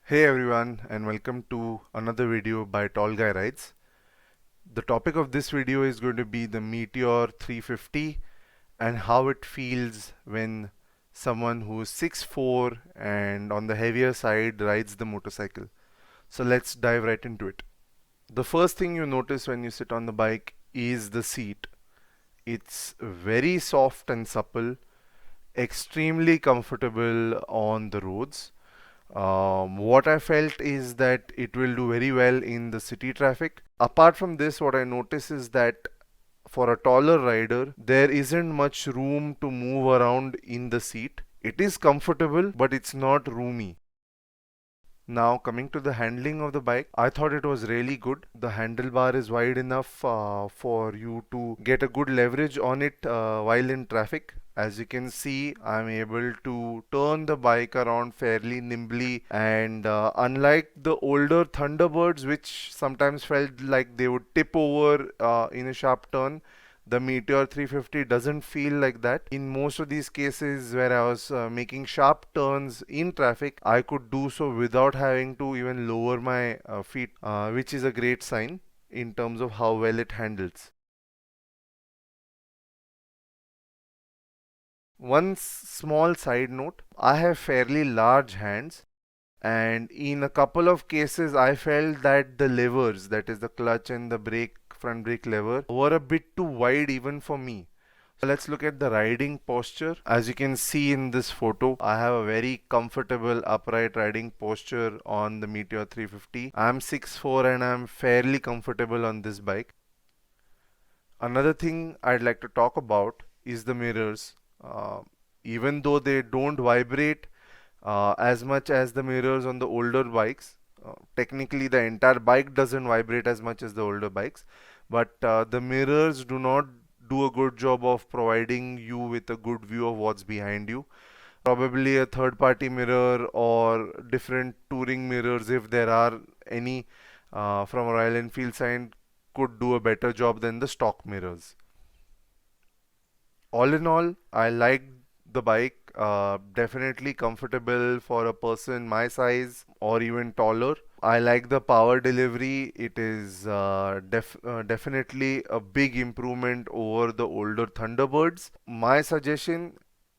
Hey everyone, and welcome to another video by TallGuyRides. The topic of this video is going to be the Meteor 350 and how it feels when someone who is 6'4" and on the heavier side rides the motorcycle. So let's dive right into it. The first thing you notice when you sit on the bike is the seat. It's very soft and supple, extremely comfortable on the roads. What I felt is that it will do very well in the city traffic. Apart from this, what I notice is that for a taller rider, there isn't much room to move around in the seat. It is comfortable, but it's not roomy. Now, coming to the handling of the bike, I thought it was really good. The handlebar is wide enough for you to get a good leverage on it while in traffic. As you can see, I'm able to turn the bike around fairly nimbly, and unlike the older Thunderbirds, which sometimes felt like they would tip over in a sharp turn, the Meteor 350 doesn't feel like that. In most of these cases where I was making sharp turns in traffic, I could do so without having to even lower my feet, which is a great sign in terms of how well it handles. One small side note, I have fairly large hands, and in a couple of cases I felt that the levers, that is the clutch and the brake, front brake lever, were a bit too wide even for me. So let's look at the riding posture. As you can see in this photo, I have a very comfortable upright riding posture on the Meteor 350. I'm 6'4" and I'm fairly comfortable on this bike. Another thing I'd like to talk about is the mirrors. Uh, Even though they don't vibrate as much as the mirrors on the older bikes, technically the entire bike doesn't vibrate as much as the older bikes, but the mirrors do not do a good job of providing you with a good view of what's behind you. Probably a third party mirror or different touring mirrors, if there are any from a Royal Enfield side, could do a better job than the stock mirrors. All in all, I liked the bike. Definitely comfortable for a person my size or even taller. I like the power delivery. It is definitely a big improvement over the older Thunderbirds. My suggestion,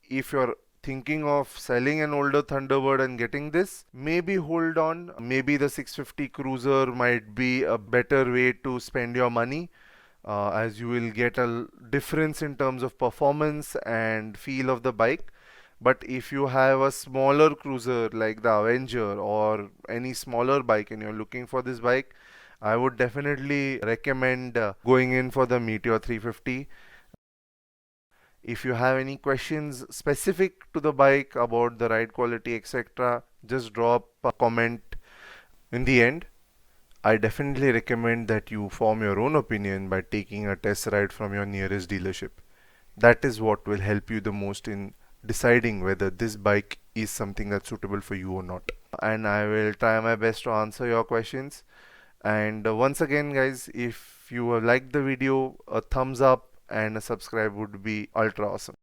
if you're thinking of selling an older Thunderbird and getting this, maybe hold on. Maybe the 650 Cruiser might be a better way to spend your money, as you will get a difference in terms of performance and feel of the bike. But if you have a smaller cruiser like the Avenger or any smaller bike and you're looking for this bike, I would definitely recommend going in for the Meteor 350. If you have any questions specific to the bike about the ride quality, etc., just drop a comment. In the end, I definitely recommend that you form your own opinion by taking a test ride from your nearest dealership. That is what will help you the most in deciding whether this bike is something that's suitable for you or not. And I will try my best to answer your questions. And once again, guys, if you liked the video, a thumbs up and a subscribe would be ultra awesome.